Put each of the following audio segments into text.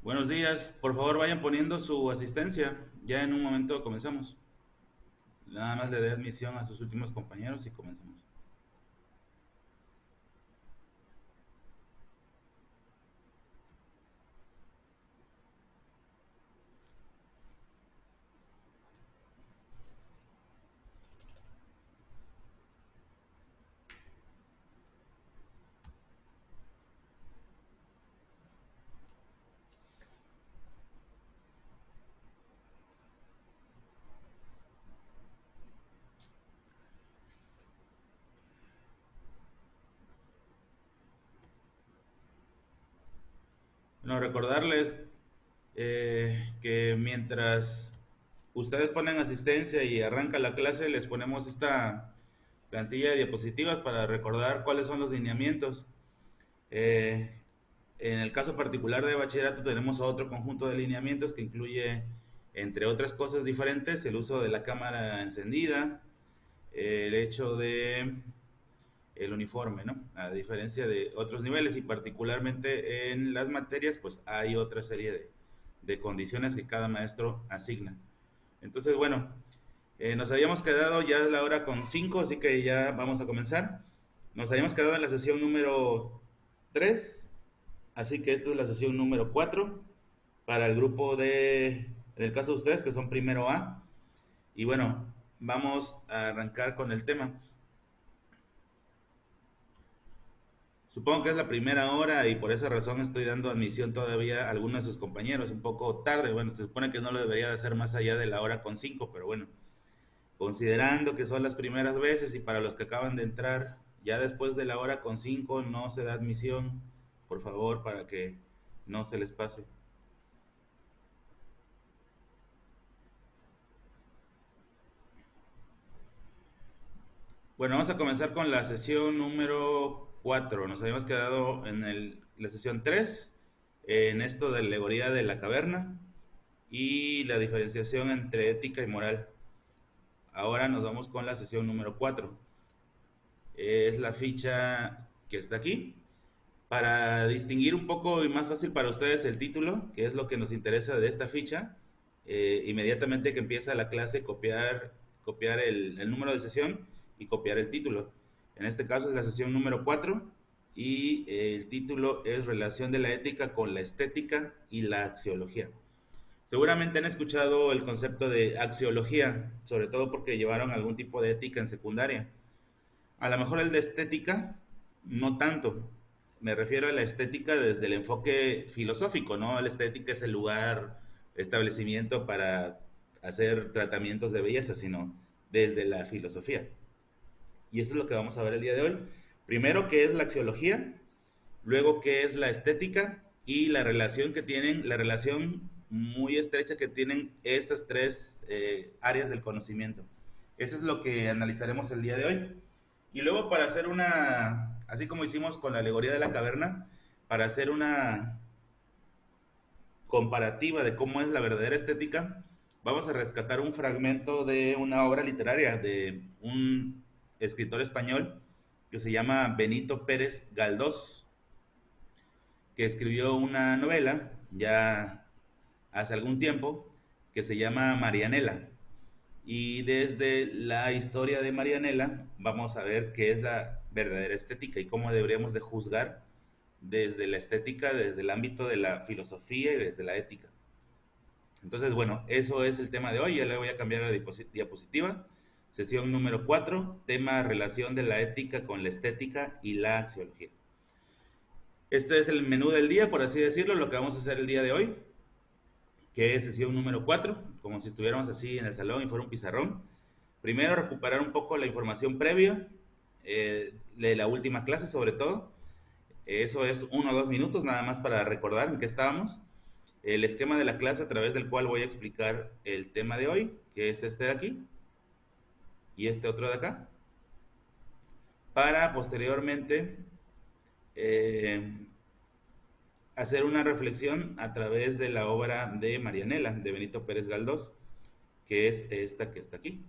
Buenos días, por favor vayan poniendo su asistencia. Ya en un momento comenzamos. Nada más le dé admisión a sus últimos compañeros y comenzamos. Bueno, recordarles que mientras ustedes ponen asistencia y arranca la clase, les ponemos esta plantilla de diapositivas para recordar cuáles son los lineamientos. Eh, en el caso particular de bachillerato tenemos otro conjunto de lineamientos que incluye, entre otras cosas diferentes, el uso de la cámara encendida, el hecho de el uniforme, ¿no? A diferencia de otros niveles y particularmente en las materias, pues hay otra serie de condiciones que cada maestro asigna. Entonces, bueno, nos habíamos quedado ya a la hora con 5, así que ya vamos a comenzar. Nos habíamos quedado en la sesión número 3, así que esta es la sesión número 4 para el grupo en el caso de ustedes, que son primero A. Y bueno, vamos a arrancar con el tema. Supongo que es la primera hora y por esa razón estoy dando admisión todavía a algunos de sus compañeros, un poco tarde. Bueno, se supone que no lo debería de hacer más allá de la hora con 5, pero bueno, considerando que son las primeras veces y para los que acaban de entrar, ya después de la hora con 5 no se da admisión, por favor, para que no se les pase. Bueno, vamos a comenzar con la sesión número 4. Nos habíamos quedado en la sesión 3, en esto de la alegoría de la caverna y la diferenciación entre ética y moral. Ahora nos vamos con la sesión número 4. Es la ficha que está aquí. Para distinguir un poco y más fácil para ustedes el título, que es lo que nos interesa de esta ficha, inmediatamente que empieza la clase copiar el número de sesión y copiar el título. En este caso es la sesión número 4 y el título es Relación de la ética con la estética y la axiología. Seguramente han escuchado el concepto de axiología, sobre todo porque llevaron algún tipo de ética en secundaria. A lo mejor el de estética, no tanto. Me refiero a la estética desde el enfoque filosófico, ¿no? La estética es el lugar, establecimiento para hacer tratamientos de belleza, sino desde la filosofía. Y eso es lo que vamos a ver el día de hoy. Primero, qué es la axiología, luego, qué es la estética y la relación que tienen, la relación muy estrecha que tienen estas tres áreas del conocimiento. Eso es lo que analizaremos el día de hoy. Y luego para hacer así como hicimos con la alegoría de la caverna, para hacer una comparativa de cómo es la verdadera estética, vamos a rescatar un fragmento de una obra literaria de un escritor español que se llama Benito Pérez Galdós, que escribió una novela ya hace algún tiempo que se llama Marianela. Y desde la historia de Marianela vamos a ver qué es la verdadera estética y cómo deberíamos de juzgar desde la estética, desde el ámbito de la filosofía y desde la ética. Entonces, bueno, eso es el tema de hoy. Ya le voy a cambiar la diapositiva. Sesión número 4, tema relación de la ética con la estética y la axiología. Este es el menú del día, por así decirlo, lo que vamos a hacer el día de hoy, que es sesión número 4, como si estuviéramos así en el salón y fuera un pizarrón. Primero, recuperar un poco la información previa de la última clase, sobre todo. Eso es 1 o 2 minutos nada más para recordar en qué estábamos. El esquema de la clase a través del cual voy a explicar el tema de hoy, que es este de aquí y este otro de acá, para posteriormente eh, hacer una reflexión a través de la obra de Marianela, de Benito Pérez Galdós, que es esta que está aquí,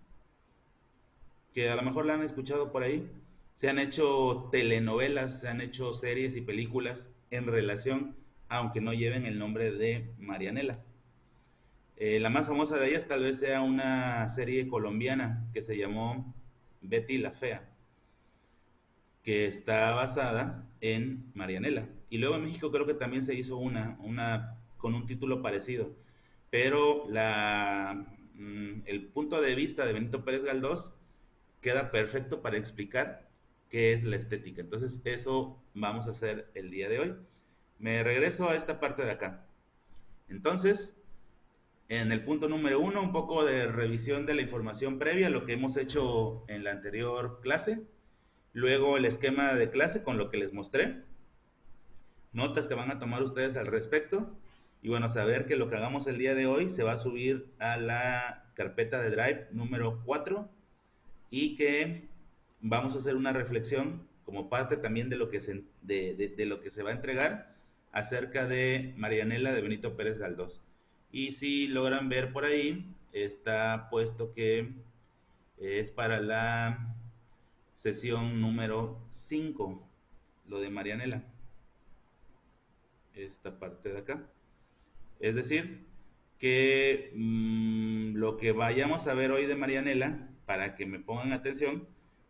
que a lo mejor la han escuchado por ahí. Se han hecho telenovelas, se han hecho series y películas en relación aunque no lleven el nombre de Marianela. La más famosa de ellas tal vez sea una serie colombiana que se llamó Betty la Fea, que está basada en Marianela. Y luego en México creo que también se hizo una con un título parecido. Pero el punto de vista de Benito Pérez Galdós queda perfecto para explicar qué es la estética. Entonces eso vamos a hacer el día de hoy. Me regreso a esta parte de acá. Entonces, en el punto número uno, un poco de revisión de la información previa, lo que hemos hecho en la anterior clase. Luego el esquema de clase con lo que les mostré. Notas que van a tomar ustedes al respecto. Y bueno, saber que lo que hagamos el día de hoy se va a subir a la carpeta de Drive número 4 y que vamos a hacer una reflexión como parte también de lo que de lo que se va a entregar acerca de Marianela de Benito Pérez Galdós. Y si logran ver por ahí, está puesto que es para la sesión número 5 lo de Marianela, esta parte de acá. Es decir, que lo que vayamos a ver hoy de Marianela, para que me pongan atención,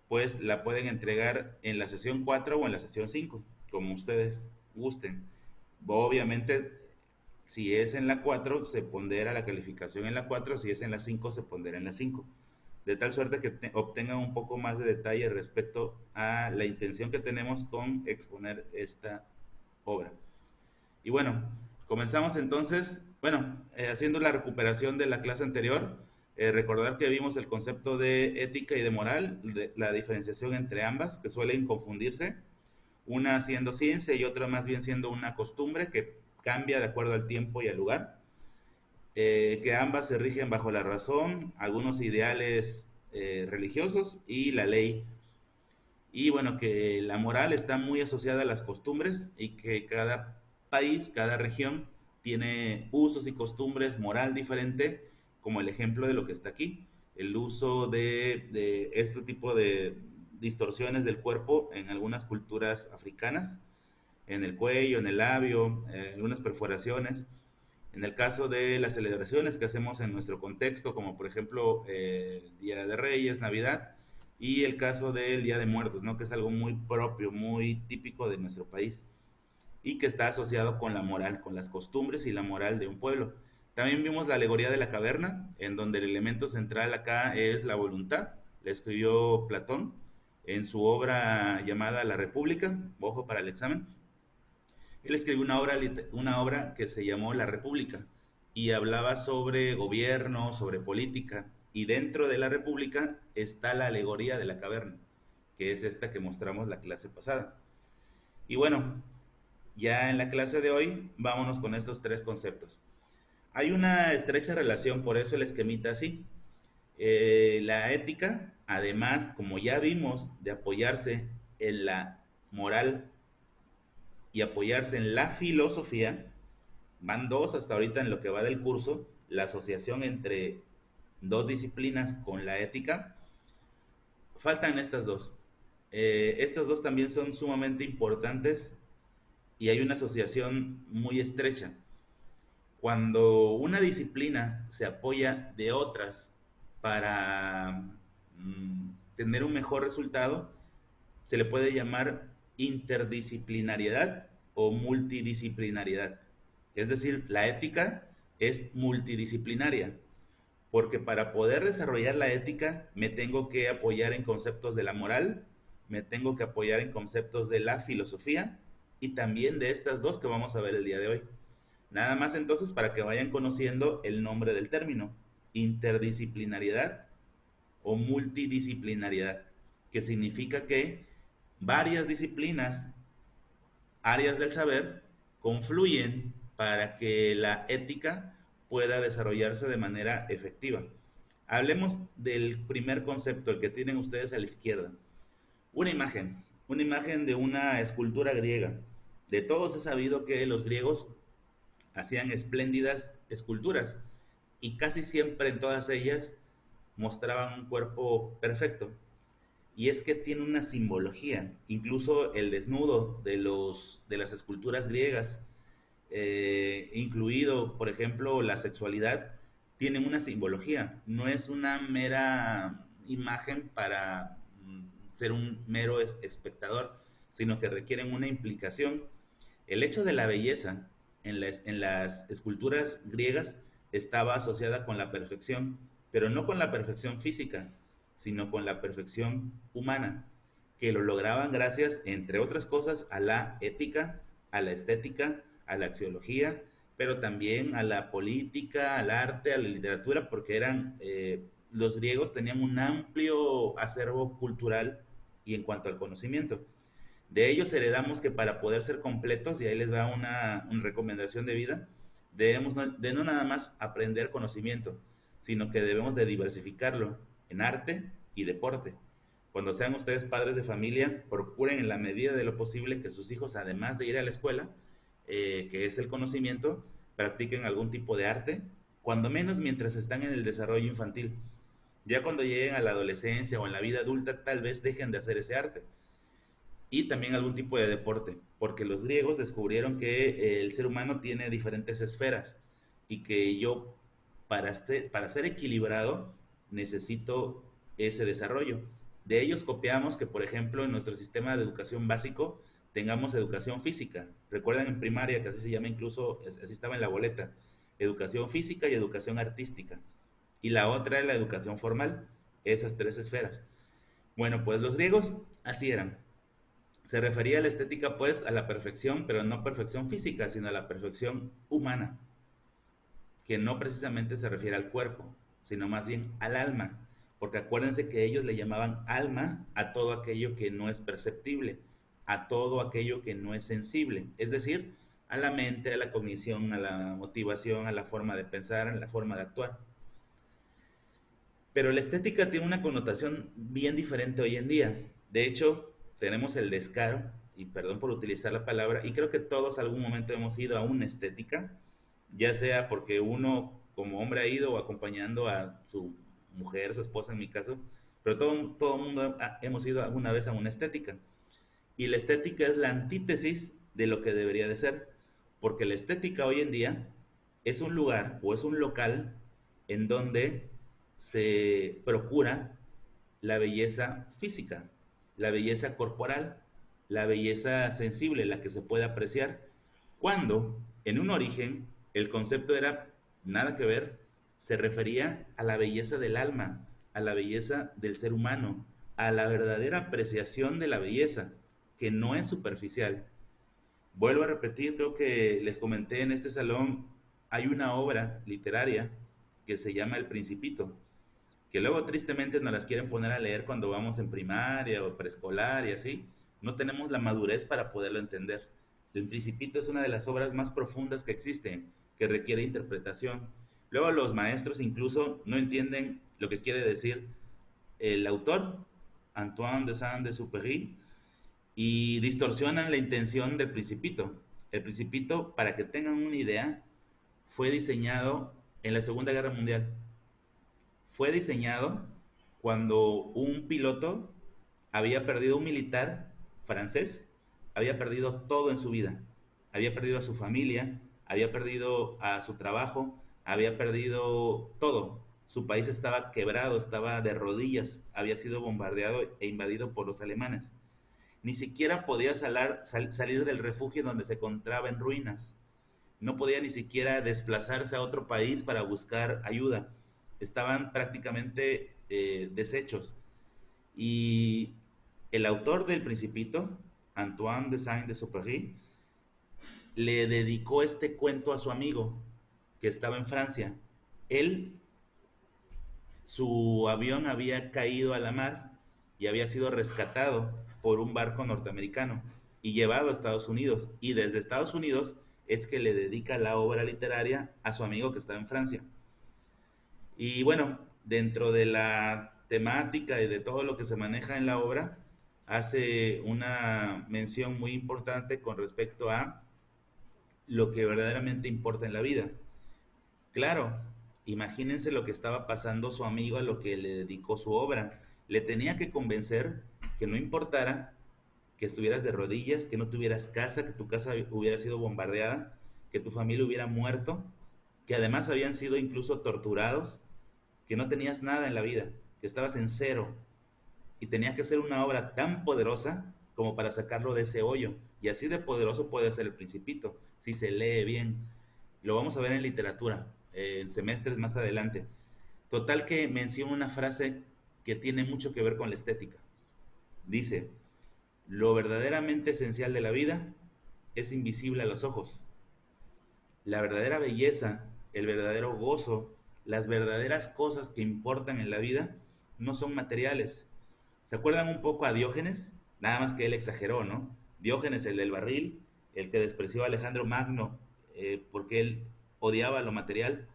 pues la pueden entregar en la sesión 4 o en la sesión 5 como ustedes gusten. Obviamente, si es en la 4 se pondera la calificación en la 4, si es en la 5 se pondera en la 5. De tal suerte que obtengan un poco más de detalle respecto a la intención que tenemos con exponer esta obra. Y bueno, comenzamos entonces, bueno, haciendo la recuperación de la clase anterior, recordar que vimos el concepto de ética y de moral, la diferenciación entre ambas, que suelen confundirse, una siendo ciencia y otra más bien siendo una costumbre que cambia de acuerdo al tiempo y al lugar, que ambas se rigen bajo la razón, algunos ideales religiosos y la ley. Y bueno, que la moral está muy asociada a las costumbres y que cada país, cada región tiene usos y costumbres moral diferente, como el ejemplo de lo que está aquí, el uso de este tipo de distorsiones del cuerpo en algunas culturas africanas, en el cuello, en el labio, algunas perforaciones. En el caso de las celebraciones que hacemos en nuestro contexto, como por ejemplo Día de Reyes, Navidad, y el caso del Día de Muertos, ¿no? Que es algo muy propio, muy típico de nuestro país y que está asociado con la moral, con las costumbres y la moral de un pueblo. También vimos la alegoría de la caverna, en donde el elemento central acá es la voluntad. La escribió Platón en su obra llamada La República, ojo para el examen. Él escribió una obra que se llamó La República y hablaba sobre gobierno, sobre política. Y dentro de la República está la alegoría de la caverna, que es esta que mostramos la clase pasada. Y bueno, ya en la clase de hoy, vámonos con estos tres conceptos. Hay una estrecha relación, por eso el esquemita así. La ética, además, como ya vimos, de apoyarse en la moral y apoyarse en la filosofía, van dos hasta ahorita en lo que va del curso, la asociación entre dos disciplinas con la ética, faltan estas dos. Estas dos también son sumamente importantes y hay una asociación muy estrecha. Cuando una disciplina se apoya de otras para tener un mejor resultado, se le puede llamar interdisciplinariedad o multidisciplinariedad. Es decir, la ética es multidisciplinaria, porque para poder desarrollar la ética me tengo que apoyar en conceptos de la moral, me tengo que apoyar en conceptos de la filosofía y también de estas dos que vamos a ver el día de hoy. Nada más entonces para que vayan conociendo el nombre del término, interdisciplinariedad o multidisciplinariedad, que significa que varias disciplinas, áreas del saber, confluyen para que la ética pueda desarrollarse de manera efectiva. Hablemos del primer concepto, el que tienen ustedes a la izquierda. Una imagen de una escultura griega. De todos es sabido que los griegos hacían espléndidas esculturas y casi siempre en todas ellas mostraban un cuerpo perfecto. Y es que tiene una simbología, incluso el desnudo de las esculturas griegas incluido, por ejemplo, la sexualidad, tienen una simbología, no es una mera imagen para ser un mero espectador, sino que requieren una implicación. El hecho de la belleza en las esculturas griegas estaba asociada con la perfección, pero no con la perfección física, sino con la perfección humana, que lo lograban gracias, entre otras cosas, a la ética, a la estética, a la axiología, pero también a la política, al arte, a la literatura, porque los griegos tenían un amplio acervo cultural y en cuanto al conocimiento. De ellos heredamos que para poder ser completos, y ahí les va una recomendación de vida, debemos de no nada más aprender conocimiento, sino que debemos de diversificarlo en arte y deporte. Cuando sean ustedes padres de familia, procuren en la medida de lo posible que sus hijos, además de ir a la escuela, que es el conocimiento, practiquen algún tipo de arte, cuando menos mientras están en el desarrollo infantil. Ya cuando lleguen a la adolescencia o en la vida adulta, tal vez dejen de hacer ese arte y también algún tipo de deporte, porque los griegos descubrieron que el ser humano tiene diferentes esferas y que yo para ser equilibrado necesito ese desarrollo. De ellos copiamos que, por ejemplo, en nuestro sistema de educación básico tengamos educación física. Recuerdan en primaria que así se llama, incluso así estaba en la boleta, educación física y educación artística. Y la otra es la educación formal, esas tres esferas. Bueno, pues los griegos así eran. Se refería a la estética, pues, a la perfección, pero no perfección física, sino a la perfección humana, que no precisamente se refiere al cuerpo, sino más bien al alma, porque acuérdense que ellos le llamaban alma a todo aquello que no es perceptible, a todo aquello que no es sensible, es decir, a la mente, a la cognición, a la motivación, a la forma de pensar, a la forma de actuar. Pero la estética tiene una connotación bien diferente hoy en día. De hecho, tenemos el descaro, y perdón por utilizar la palabra, y creo que todos algún momento hemos ido a una estética, ya sea porque uno como hombre ha ido o acompañando a su mujer, su esposa en mi caso, pero todo mundo hemos ido alguna vez a una estética. Y la estética es la antítesis de lo que debería de ser, porque la estética hoy en día es un lugar o es un local en donde se procura la belleza física, la belleza corporal, la belleza sensible, la que se puede apreciar, cuando en un origen el concepto era nada que ver, se refería a la belleza del alma, a la belleza del ser humano, a la verdadera apreciación de la belleza, que no es superficial. Vuelvo a repetir, creo que les comenté en este salón, hay una obra literaria que se llama El Principito, que luego tristemente nos las quieren poner a leer cuando vamos en primaria o preescolar y así. No tenemos la madurez para poderlo entender. El Principito es una de las obras más profundas que existen, que requiere interpretación. Luego los maestros incluso no entienden lo que quiere decir el autor, Antoine de Saint-Exupéry, y distorsionan la intención del Principito. El Principito, para que tengan una idea, fue diseñado en la Segunda Guerra Mundial. Fue diseñado cuando un piloto había perdido, un militar francés, había perdido todo en su vida. Había perdido a su familia, había perdido a su trabajo, había perdido todo. Su país estaba quebrado, estaba de rodillas, había sido bombardeado e invadido por los alemanes. Ni siquiera podía salir del refugio donde se encontraba en ruinas. No podía ni siquiera desplazarse a otro país para buscar ayuda. Estaban prácticamente deshechos. Y el autor del Principito, Antoine de Saint-Exupéry, le dedicó este cuento a su amigo que estaba en Francia. Él, su avión había caído a la mar y había sido rescatado por un barco norteamericano y llevado a Estados Unidos. Y desde Estados Unidos es que le dedica la obra literaria a su amigo que estaba en Francia. Y bueno, dentro de la temática y de todo lo que se maneja en la obra, hace una mención muy importante con respecto a lo que verdaderamente importa en la vida. Claro, imagínense lo que estaba pasando su amigo a lo que le dedicó su obra. Le tenía que convencer que no importara que estuvieras de rodillas, que no tuvieras casa, que tu casa hubiera sido bombardeada, que tu familia hubiera muerto, que además habían sido incluso torturados, que no tenías nada en la vida, que estabas en cero y tenías que hacer una obra tan poderosa como para sacarlo de ese hoyo. Y así de poderoso puede ser el Principito, si se lee bien. Lo vamos a ver en literatura, en semestres más adelante. Total que menciona una frase que tiene mucho que ver con la estética. Dice, lo verdaderamente esencial de la vida es invisible a los ojos. La verdadera belleza, el verdadero gozo, las verdaderas cosas que importan en la vida no son materiales. ¿Se acuerdan un poco a Diógenes? Nada más que él exageró, ¿no? Diógenes, el del barril, el que despreció a Alejandro Magno porque él odiaba lo material.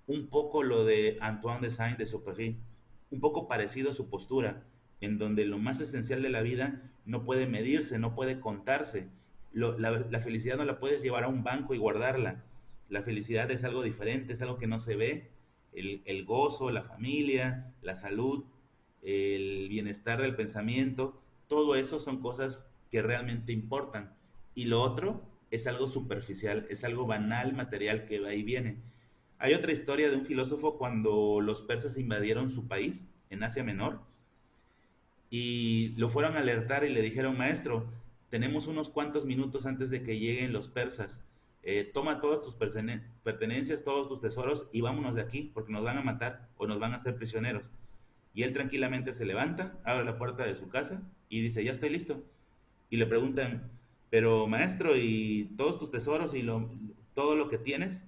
Un poco lo de Antoine de Saint-Exupéry, un poco parecido a su postura, en donde lo más esencial de la vida no puede medirse, no puede contarse. La felicidad no la puedes llevar a un banco y guardarla. La felicidad es algo diferente, es algo que no se ve. El gozo, la familia, la salud, el bienestar del pensamiento, todo eso son cosas que realmente importan. Y lo otro es algo superficial, es algo banal, material que va y viene. Hay otra historia de un filósofo cuando los persas invadieron su país en Asia Menor y lo fueron a alertar y le dijeron, maestro, tenemos unos cuantos minutos antes de que lleguen los persas. Toma todas tus pertenencias, todos tus tesoros y vámonos de aquí porque nos van a matar o nos van a hacer prisioneros. Y él tranquilamente se levanta, abre la puerta de su casa y dice, ya estoy listo. Y le preguntan, pero maestro, ¿y todos tus tesoros y todo lo que tienes?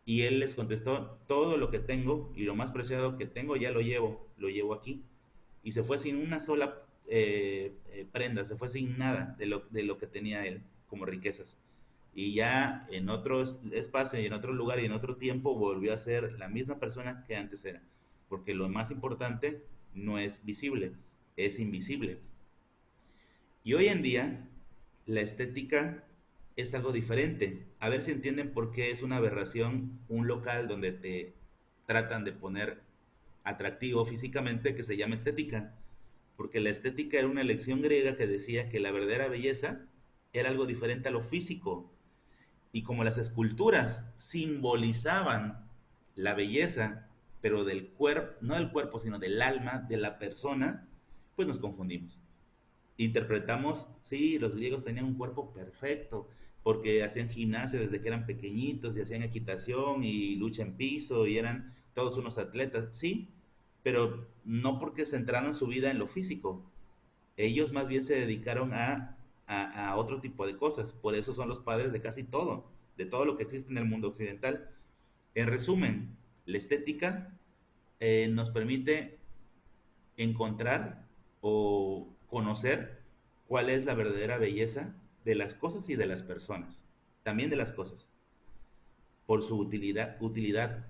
Y él les contestó, todo lo que tengo y lo más preciado que tengo ya lo llevo aquí. Y se fue sin una sola prenda, se fue sin nada de lo que tenía él como riquezas. Y ya en otro espacio y en otro lugar y en otro tiempo volvió a ser la misma persona que antes era. Porque lo más importante no es visible, es invisible. Y hoy en día la estética es algo diferente. A ver si entienden por qué es una aberración un local donde te tratan de poner atractivo físicamente que se llama estética. Porque la estética era una elección griega que decía que la verdadera belleza era algo diferente a lo físico. Y como las esculturas simbolizaban la belleza, pero del cuerpo, no del cuerpo, sino del alma de la persona, pues nos confundimos. Interpretamos, sí, los griegos tenían un cuerpo perfecto, porque hacían gimnasia desde que eran pequeñitos y hacían equitación y lucha en piso y eran todos unos atletas, sí, pero no porque centraron su vida en lo físico. Ellos más bien se dedicaron a otro tipo de cosas, por eso son los padres de todo lo que existe en el mundo occidental. En resumen, la estética nos permite encontrar o conocer cuál es la verdadera belleza de las cosas y de las personas, también de las cosas, por su utilidad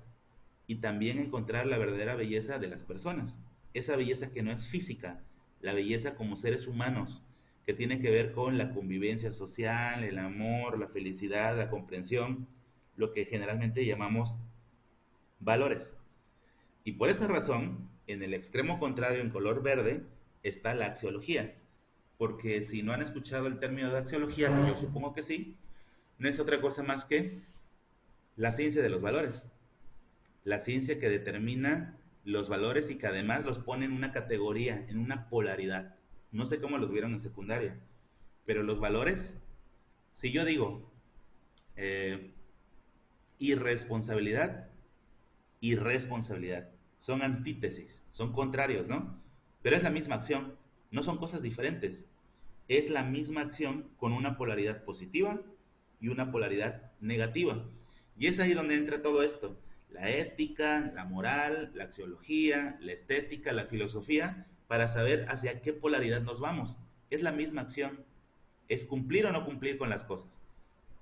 y también encontrar la verdadera belleza de las personas, esa belleza que no es física, la belleza como seres humanos, que tiene que ver con la convivencia social, el amor, la felicidad, la comprensión, lo que generalmente llamamos valores. Y por esa razón, en el extremo contrario, en color verde, está la axiología. Porque si no han escuchado el término de axiología, que yo supongo que sí, no es otra cosa más que la ciencia de los valores. La ciencia que determina los valores y que además los pone en una categoría, en una polaridad. No sé cómo los vieron en secundaria, pero los valores, si yo digo eh, irresponsabilidad, irresponsabilidad. Son antítesis, son contrarios, ¿no? Pero es la misma acción, no son cosas diferentes. Es la misma acción con una polaridad positiva y una polaridad negativa. Y es ahí donde entra todo esto. La ética, la moral, la axiología, la estética, la filosofía, para saber hacia qué polaridad nos vamos. Es la misma acción. Es cumplir o no cumplir con las cosas.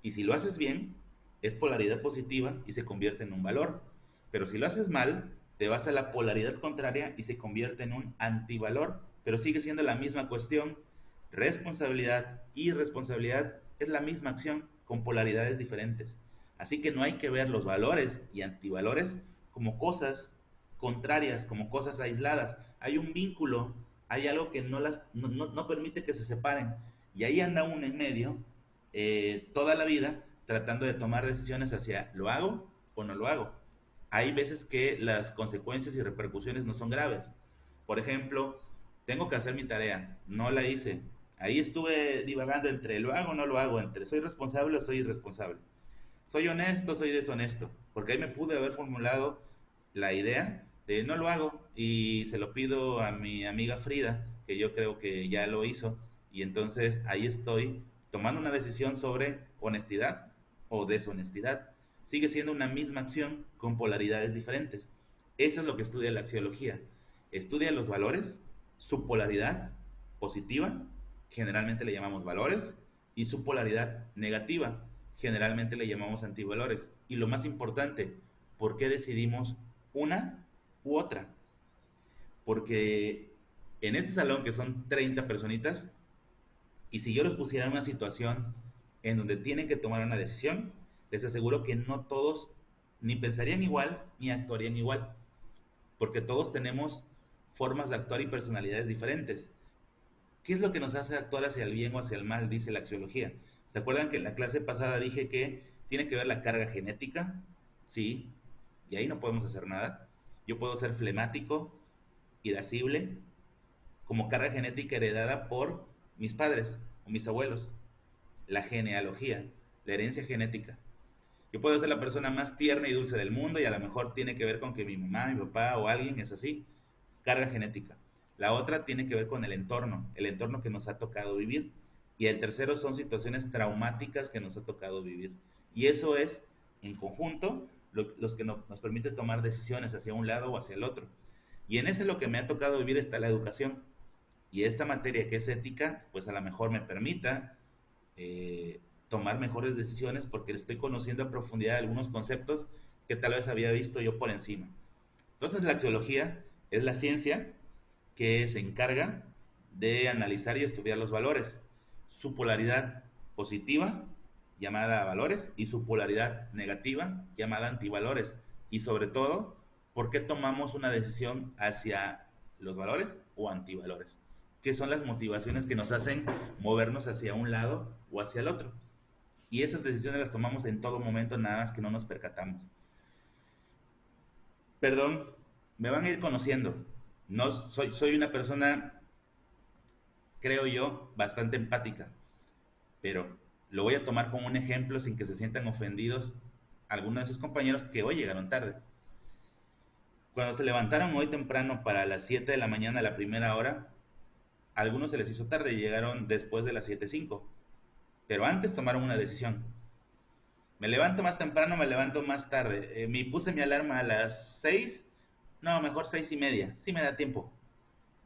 Y si lo haces bien, es polaridad positiva y se convierte en un valor. Pero si lo haces mal, te vas a la polaridad contraria y se convierte en un antivalor. Pero sigue siendo la misma cuestión. Responsabilidad y irresponsabilidad es la misma acción con polaridades diferentes. Así que no hay que ver los valores y antivalores como cosas contrarias, como cosas aisladas. Hay un vínculo, hay algo que no permite que se separen. Y ahí anda uno en medio toda la vida tratando de tomar decisiones hacia lo hago o no lo hago. Hay veces que las consecuencias y repercusiones no son graves. Por ejemplo, tengo que hacer mi tarea, no la hice. Ahí estuve divagando entre lo hago o no lo hago, entre soy responsable o soy irresponsable. Soy honesto, soy deshonesto, porque ahí me pude haber formulado la idea de no lo hago y se lo pido a mi amiga Frida, que yo creo que ya lo hizo, y entonces ahí estoy tomando una decisión sobre honestidad o deshonestidad. Sigue siendo una misma acción con polaridades diferentes. Eso es lo que estudia la axiología. Estudia los valores, su polaridad positiva, generalmente le llamamos valores, y su polaridad negativa, generalmente le llamamos antivalores. Y lo más importante, ¿por qué decidimos una u otra? Porque en este salón, que son 30 personitas, y si yo los pusiera en una situación en donde tienen que tomar una decisión, les aseguro que no todos ni pensarían igual ni actuarían igual, porque todos tenemos formas de actuar y personalidades diferentes. ¿Qué es lo que nos hace actuar hacia el bien o hacia el mal? Dice la axiología. ¿Se acuerdan que en la clase pasada dije que tiene que ver la carga genética? Sí, y ahí no podemos hacer nada. Yo puedo ser flemático, irascible, como carga genética heredada por mis padres o mis abuelos. La genealogía, la herencia genética. Yo puedo ser la persona más tierna y dulce del mundo y a lo mejor tiene que ver con que mi mamá, mi papá o alguien es así. Carga genética. La otra tiene que ver con el entorno que nos ha tocado vivir. Y el tercero son situaciones traumáticas que nos ha tocado vivir. Y eso es, en conjunto, los que nos permite tomar decisiones hacia un lado o hacia el otro. Y en ese lo que me ha tocado vivir está la educación. Y esta materia que es ética, pues a lo mejor me permita tomar mejores decisiones porque estoy conociendo a profundidad algunos conceptos que tal vez había visto yo por encima. Entonces la axiología es la ciencia que se encarga de analizar y estudiar los valores, su polaridad positiva, llamada valores, y su polaridad negativa, llamada antivalores, y sobre todo, por qué tomamos una decisión hacia los valores o antivalores, qué son las motivaciones que nos hacen movernos hacia un lado o hacia el otro. Y esas decisiones las tomamos en todo momento, nada más que no nos percatamos. Perdón, me van a ir conociendo. No soy una persona, creo yo, bastante empática, pero lo voy a tomar como un ejemplo sin que se sientan ofendidos algunos de sus compañeros que hoy llegaron tarde. Cuando se levantaron hoy temprano para las 7 de la mañana, a la primera hora, a algunos se les hizo tarde y llegaron después de las 7:05, pero antes tomaron una decisión. Me levanto más temprano, me levanto más tarde. Me puse mi alarma a las 6, no, mejor 6:30, sí me da tiempo.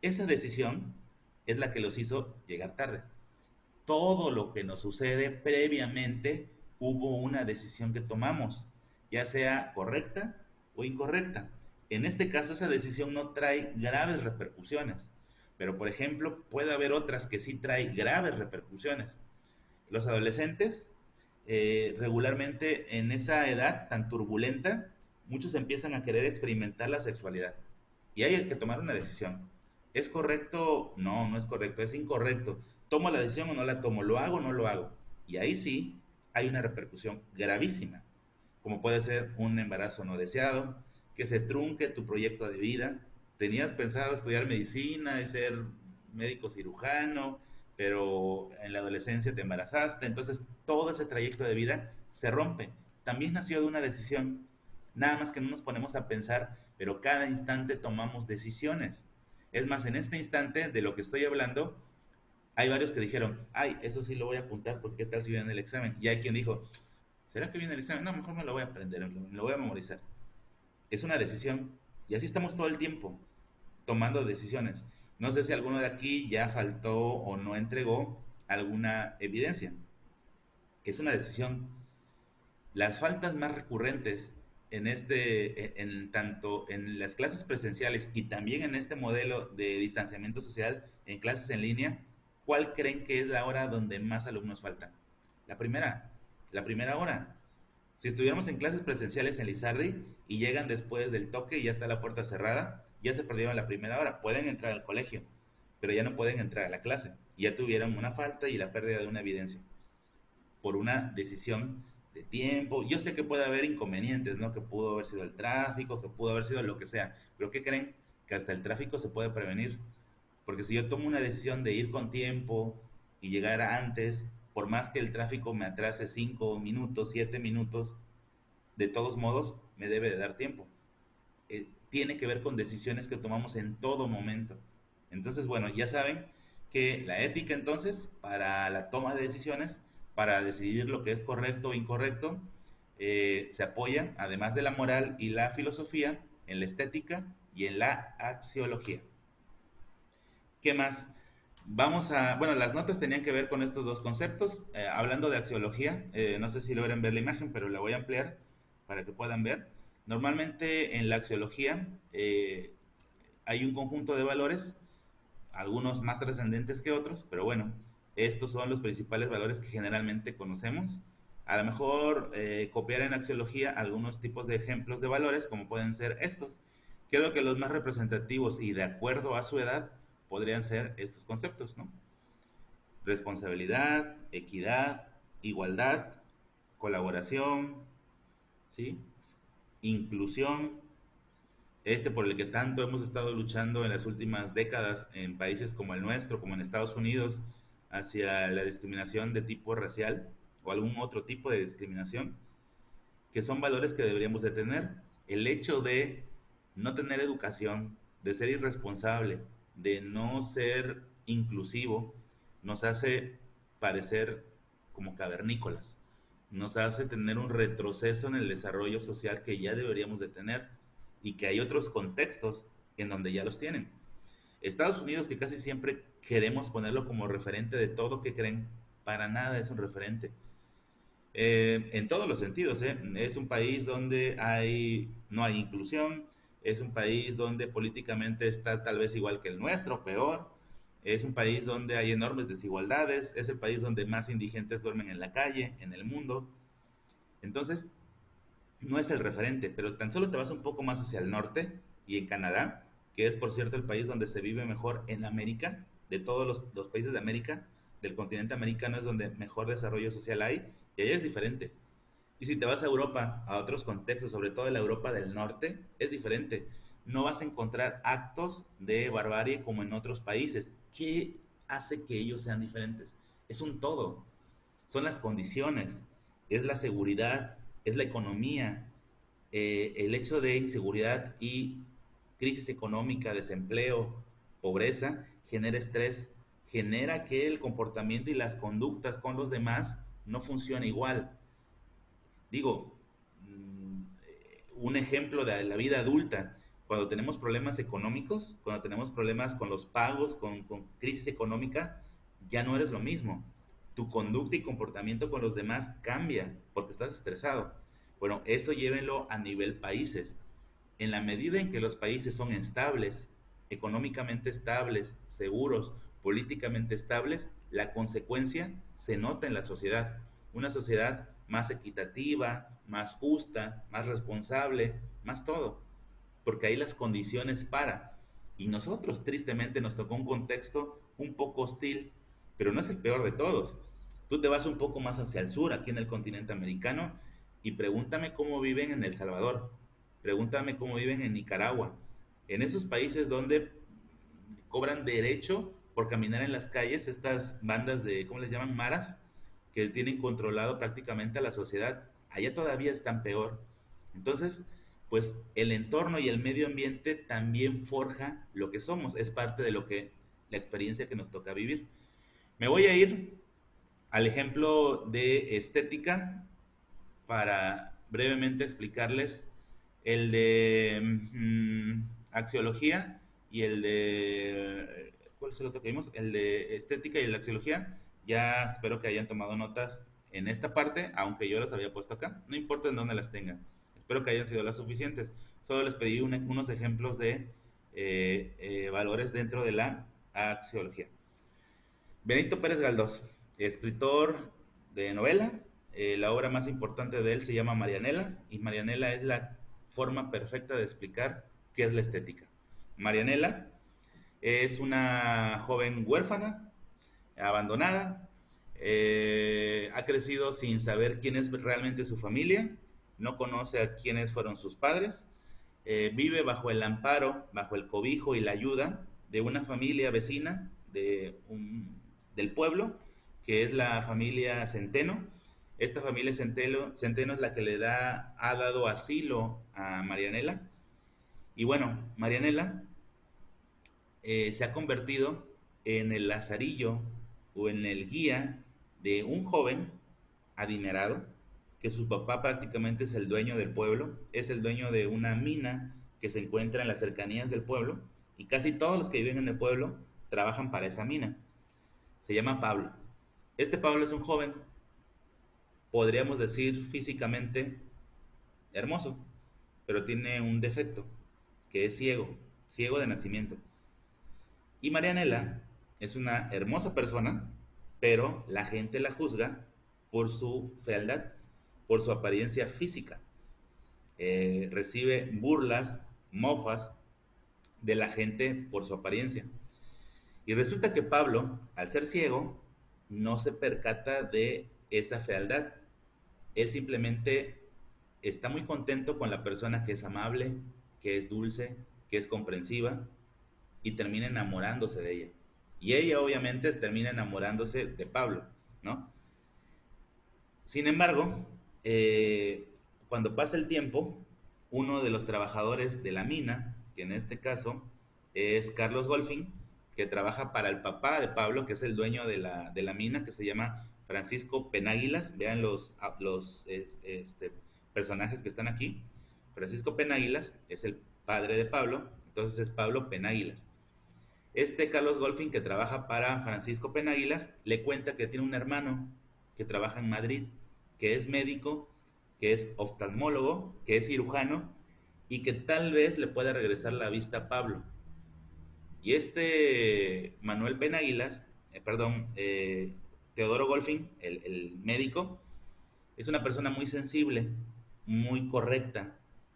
Esa decisión es la que los hizo llegar tarde. Todo lo que nos sucede previamente hubo una decisión que tomamos, ya sea correcta o incorrecta. En este caso esa decisión no trae graves repercusiones, pero por ejemplo puede haber otras que sí trae graves repercusiones. Los adolescentes, regularmente en esa edad tan turbulenta, muchos empiezan a querer experimentar la sexualidad y hay que tomar una decisión. ¿Es correcto? No, no es correcto, es incorrecto. ¿Tomo la decisión o no la tomo? ¿Lo hago o no lo hago? Y ahí sí hay una repercusión gravísima, como puede ser un embarazo no deseado, que se trunque tu proyecto de vida. Tenías pensado estudiar medicina y ser médico cirujano, pero en la adolescencia te embarazaste, entonces todo ese trayecto de vida se rompe. También nació de una decisión, nada más que no nos ponemos a pensar, pero cada instante tomamos decisiones. Es más, en este instante de lo que estoy hablando, hay varios que dijeron, ay, eso sí lo voy a apuntar porque qué tal si viene el examen. Y hay quien dijo, ¿será que viene el examen? No, mejor me lo voy a aprender, me lo voy a memorizar. Es una decisión. Y así estamos todo el tiempo, tomando decisiones. No sé si alguno de aquí ya faltó o no entregó alguna evidencia. Es una decisión. Las faltas más recurrentes tanto en las clases presenciales y también en este modelo de distanciamiento social en clases en línea, ¿cuál creen que es la hora donde más alumnos faltan? La primera, la primera hora. Si estuviéramos en clases presenciales en Lizardi y llegan después del toque y ya está la puerta cerrada, ya se perdieron la primera hora. Pueden entrar al colegio, pero ya no pueden entrar a la clase. Ya tuvieron una falta y la pérdida de una evidencia por una decisión de tiempo. Yo sé que puede haber inconvenientes, ¿no? Que pudo haber sido el tráfico, que pudo haber sido lo que sea, pero ¿qué creen? Que hasta el tráfico se puede prevenir, porque si yo tomo una decisión de ir con tiempo y llegar antes, por más que el tráfico me atrase 5 minutos, 7 minutos, de todos modos me debe de dar tiempo. Tiene que ver con decisiones que tomamos en todo momento. Entonces, bueno, ya saben que la ética entonces, para la toma de decisiones, para decidir lo que es correcto o incorrecto, se apoya, además de la moral y la filosofía, en la estética y en la axiología. ¿Qué más? Bueno, las notas tenían que ver con estos dos conceptos. Hablando de axiología, no sé si logran ver la imagen, pero la voy a ampliar para que puedan ver. Normalmente en la axiología hay un conjunto de valores, algunos más trascendentes que otros, pero bueno, estos son los principales valores que generalmente conocemos. A lo mejor copiar en axiología algunos tipos de ejemplos de valores, como pueden ser estos. Creo que los más representativos y de acuerdo a su edad podrían ser estos conceptos, ¿no? Responsabilidad, equidad, igualdad, colaboración, ¿sí? Inclusión, por el que tanto hemos estado luchando en las últimas décadas en países como el nuestro, como en Estados Unidos, hacia la discriminación de tipo racial o algún otro tipo de discriminación, que son valores que deberíamos de tener. El hecho de no tener educación, de ser irresponsable, de no ser inclusivo, nos hace parecer como cavernícolas, nos hace tener un retroceso en el desarrollo social que ya deberíamos de tener y que hay otros contextos en donde ya los tienen. Estados Unidos, que casi siempre queremos ponerlo como referente de todo que creen, para nada es un referente. En todos los sentidos, ¿eh? Es un país donde no hay inclusión, es un país donde políticamente está tal vez igual que el nuestro, peor, es un país donde hay enormes desigualdades, es el país donde más indigentes duermen en la calle, en el mundo. Entonces, no es el referente, pero tan solo te vas un poco más hacia el norte y en Canadá, que es por cierto el país donde se vive mejor en América, de todos los países de América, del continente americano es donde mejor desarrollo social hay, y allá es diferente. Y si te vas a Europa, a otros contextos, sobre todo en la Europa del norte, es diferente. No vas a encontrar actos de barbarie como en otros países. ¿Qué hace que ellos sean diferentes? Es un todo. Son las condiciones, es la seguridad, es la economía, el hecho de inseguridad y crisis económica, desempleo, pobreza, genera estrés, genera que el comportamiento y las conductas con los demás no funcione igual. Digo, un ejemplo de la vida adulta, cuando tenemos problemas económicos, cuando tenemos problemas con los pagos, con crisis económica, ya no eres lo mismo. Tu conducta y comportamiento con los demás cambia porque estás estresado. Bueno, eso llévenlo a nivel países. En la medida en que los países son estables, económicamente estables, seguros, políticamente estables, la consecuencia se nota en la sociedad. Una sociedad más equitativa, más justa, más responsable, más todo. Porque hay las condiciones para. Y nosotros, tristemente, nos tocó un contexto un poco hostil, pero no es el peor de todos. Tú te vas un poco más hacia el sur, aquí en el continente americano, y pregúntame cómo viven en El Salvador, pregúntame cómo viven en Nicaragua, en esos países donde cobran derecho por caminar en las calles, estas bandas de, ¿cómo les llaman? Maras, que tienen controlado prácticamente a la sociedad, allá todavía están peor. Entonces, pues el entorno y el medio ambiente también forja lo que somos, es parte de lo que, la experiencia que nos toca vivir. Me voy a ir al ejemplo de estética para brevemente explicarles el de axiología y el de... ¿Cuál es el otro que vimos? El de estética y el de axiología. Ya espero que hayan tomado notas en esta parte, aunque yo las había puesto acá. No importa en dónde las tengan. Espero que hayan sido las suficientes. Solo les pedí unos ejemplos de valores dentro de la axiología. Benito Pérez Galdós, escritor de novela. La obra más importante de él se llama Marianela y Marianela es la forma perfecta de explicar qué es la estética. Marianela es una joven huérfana, abandonada, Ha crecido sin saber quién es realmente su familia, no conoce a quiénes fueron sus padres, vive bajo el amparo, bajo el cobijo y la ayuda de una familia vecina del pueblo, que es la familia Centeno. Esta familia Centeno es la que ha dado asilo a Marianela. Y bueno, Marianela se ha convertido en el lazarillo o en el guía de un joven adinerado, que su papá prácticamente es el dueño del pueblo, es el dueño de una mina que se encuentra en las cercanías del pueblo, y casi todos los que viven en el pueblo trabajan para esa mina. Se llama Pablo. Este Pablo es un joven, podríamos decir físicamente hermoso, pero tiene un defecto, que es ciego, ciego de nacimiento. Y Marianela es una hermosa persona, pero la gente la juzga por su fealdad, por su apariencia física. Recibe burlas, mofas de la gente por su apariencia. Y resulta que Pablo, al ser ciego, no se percata de esa fealdad. Él simplemente está muy contento con la persona que es amable, que es dulce, que es comprensiva, y termina enamorándose de ella. Y ella obviamente termina enamorándose de Pablo, ¿no? Sin embargo, cuando pasa el tiempo, uno de los trabajadores de la mina, que en este caso es Carlos Golfin, que trabaja para el papá de Pablo, que es el dueño de la mina, que se llama Francisco Penáguilas. Vean los personajes que están aquí. Francisco Penáguilas es el padre de Pablo, entonces es Pablo Penáguilas. Este Carlos Golfin, que trabaja para Francisco Penáguilas, le cuenta que tiene un hermano que trabaja en Madrid, que es médico, que es oftalmólogo, que es cirujano y que tal vez le pueda regresar la vista a Pablo. Y este Manuel Penáguilas, Teodoro Golfin, el médico, es una persona muy sensible, muy correcta,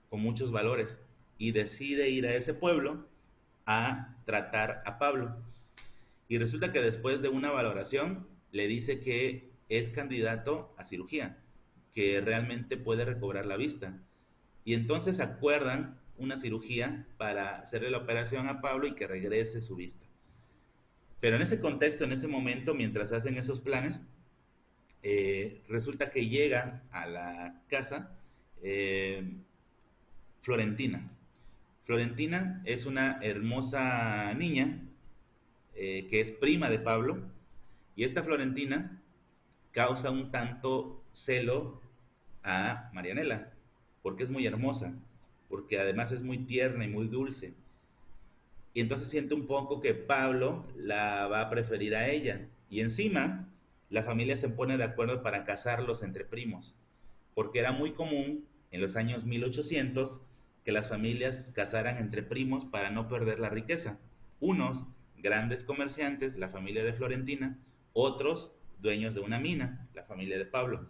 con muchos valores, y decide ir a ese pueblo a tratar a Pablo. Y resulta que después de una valoración le dice que es candidato a cirugía, que realmente puede recobrar la vista. Y entonces acuerdan una cirugía para hacerle la operación a Pablo y que regrese su vista. Pero en ese contexto, en ese momento, mientras hacen esos planes, resulta que llega a la casa eh, Florentina. Florentina es una hermosa niña que es prima de Pablo, y esta Florentina causa un tanto celo a Marianela, porque es muy hermosa, porque además es muy tierna y muy dulce. Y entonces siente un poco que Pablo la va a preferir a ella. Y encima, la familia se pone de acuerdo para casarlos entre primos, porque era muy común en los años 1800 que las familias casaran entre primos para no perder la riqueza. Unos grandes comerciantes, la familia de Florentina, otros dueños de una mina, la familia de Pablo.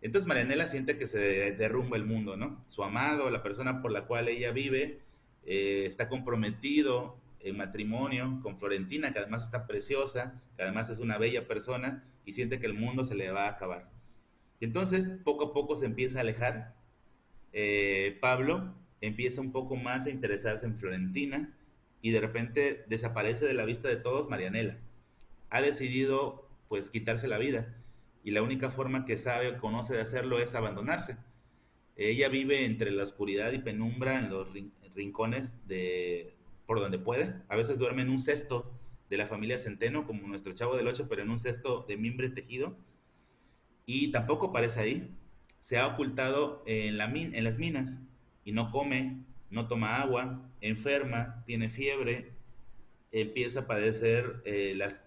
Entonces Marianela siente que se derrumba el mundo, ¿no? Su amado, la persona por la cual ella vive, está comprometido en matrimonio con Florentina, que además está preciosa, que además es una bella persona, y siente que el mundo se le va a acabar. Y entonces, poco a poco se empieza a alejar. Pablo empieza un poco más a interesarse en Florentina, y de repente desaparece de la vista de todos Marianela. Ha decidido pues quitarse la vida, y la única forma que sabe o conoce de hacerlo es abandonarse. Ella vive entre la oscuridad y penumbra en los rincones por donde puede. A veces duerme en un cesto de la familia Centeno, como nuestro Chavo del Ocho, pero en un cesto de mimbre tejido. Y tampoco aparece ahí. Se ha ocultado en las minas y no come, no toma agua, enferma, tiene fiebre, empieza a padecer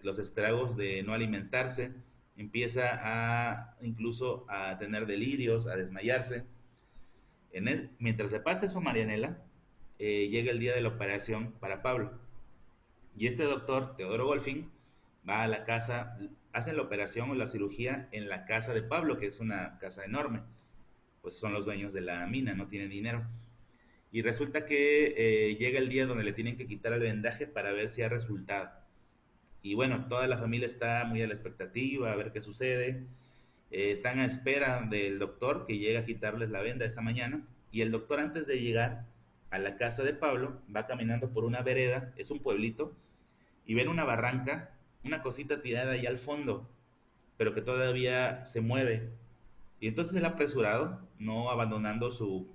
los estragos de no alimentarse, empieza incluso a tener delirios, a desmayarse. Mientras le pasa eso a Marianela, llega el día de la operación para Pablo. Y este doctor, Teodoro Golfin, va a la casa, hacen la operación o la cirugía en la casa de Pablo, que es una casa enorme. Pues son los dueños de la mina, no tienen dinero. Y resulta que llega el día donde le tienen que quitar el vendaje para ver si ha resultado. Y bueno, toda la familia está muy a la expectativa, a ver qué sucede. Están a espera del doctor que llega a quitarles la venda esa mañana. Y el doctor, antes de llegar a la casa de Pablo, va caminando por una vereda, es un pueblito, y ven una barranca, una cosita tirada ahí al fondo, pero que todavía se mueve. Y entonces el apresurado, no abandonando su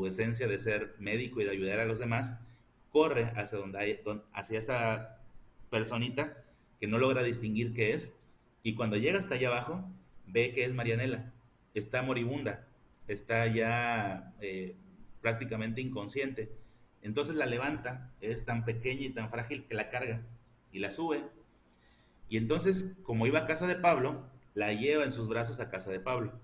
esencia de ser médico y de ayudar a los demás, corre hacia, hacia esa personita que no logra distinguir qué es, y cuando llega hasta allá abajo, ve que es Marianela. Está moribunda, está ya prácticamente inconsciente. Entonces la levanta, es tan pequeña y tan frágil que la carga y la sube. Y entonces, como iba a casa de Pablo, la lleva en sus brazos a casa de Pablo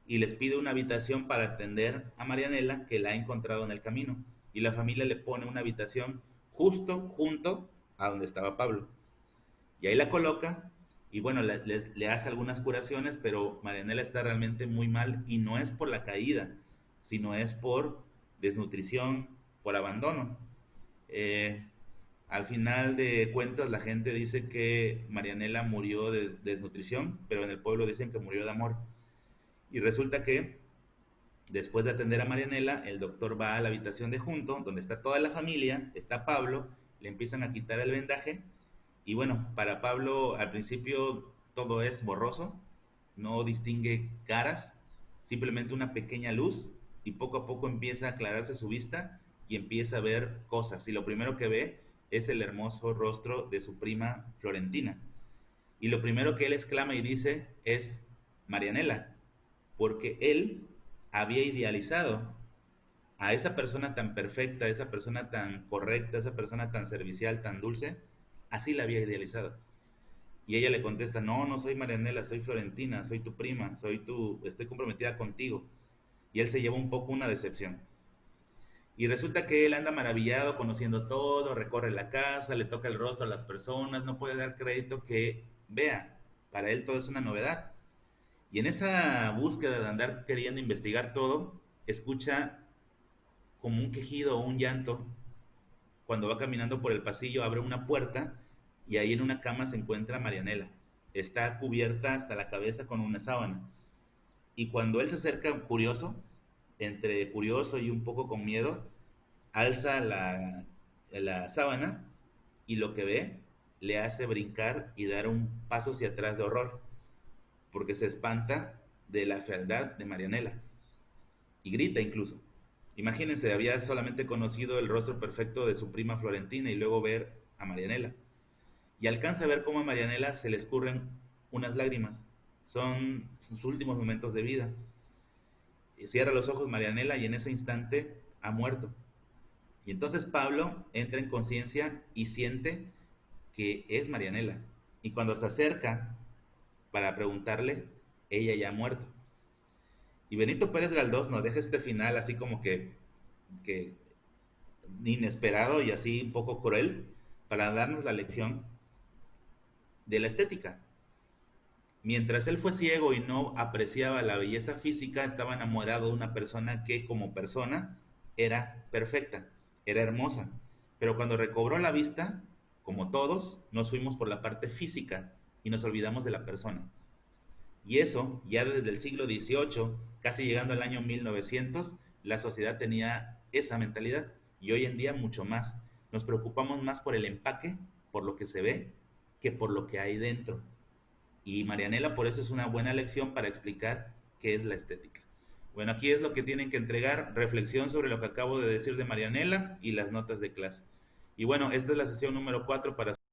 y les pide una habitación para atender a Marianela, que la ha encontrado en el camino. Y la familia le pone una habitación justo junto a donde estaba Pablo. Y ahí la coloca y bueno, le hace algunas curaciones, pero Marianela está realmente muy mal y no es por la caída, sino es por desnutrición, por abandono. Eh, Al final de cuentas, la gente dice que Marianela murió de desnutrición, pero en el pueblo dicen que murió de amor. Y resulta que después de atender a Marianela, el doctor va a la habitación de junto, donde está toda la familia, está Pablo, le empiezan a quitar el vendaje. Y bueno, para Pablo al principio todo es borroso, no distingue caras, simplemente una pequeña luz, y poco a poco empieza a aclararse su vista y empieza a ver cosas. Y lo primero que ve es el hermoso rostro de su prima Florentina. Y lo primero que él exclama y dice es Marianela, porque él había idealizado a esa persona tan perfecta, a esa persona tan correcta, a esa persona tan servicial, tan dulce, así la había idealizado. Y ella le contesta, no, no soy Marianela, soy Florentina, soy tu prima, estoy comprometida contigo. Y él se lleva un poco una decepción. Y resulta que él anda maravillado, conociendo todo, recorre la casa, le toca el rostro a las personas, no puede dar crédito que vea. Para él todo es una novedad. Y en esa búsqueda de andar queriendo investigar todo, escucha como un quejido o un llanto. Cuando va caminando por el pasillo, abre una puerta y ahí en una cama se encuentra Marianela. Está cubierta hasta la cabeza con una sábana. Y cuando él se acerca curioso, entre curioso y un poco con miedo, alza la sábana y lo que ve le hace brincar y dar un paso hacia atrás de horror, porque se espanta de la fealdad de Marianela y grita incluso. Imagínense, había solamente conocido el rostro perfecto de su prima Florentina y luego ver a Marianela. Y alcanza a ver cómo a Marianela se le escurren unas lágrimas. Son sus últimos momentos de vida. Cierra los ojos Marianela y en ese instante ha muerto. Y entonces Pablo entra en conciencia y siente que es Marianela. Y cuando se acerca para preguntarle, ella ya ha muerto. Y Benito Pérez Galdós nos deja este final así como que inesperado y así un poco cruel para darnos la lección de la estética. Mientras él fue ciego y no apreciaba la belleza física, estaba enamorado de una persona que como persona era perfecta, era hermosa. Pero cuando recobró la vista, como todos, nos fuimos por la parte física y nos olvidamos de la persona. Y eso, ya desde el siglo XVIII, casi llegando al año 1900, la sociedad tenía esa mentalidad y hoy en día mucho más. Nos preocupamos más por el empaque, por lo que se ve, que por lo que hay dentro. Y Marianela por eso es una buena lección para explicar qué es la estética. Bueno, aquí es lo que tienen que entregar, reflexión sobre lo que acabo de decir de Marianela y las notas de clase. Y bueno, esta es la sesión número 4 para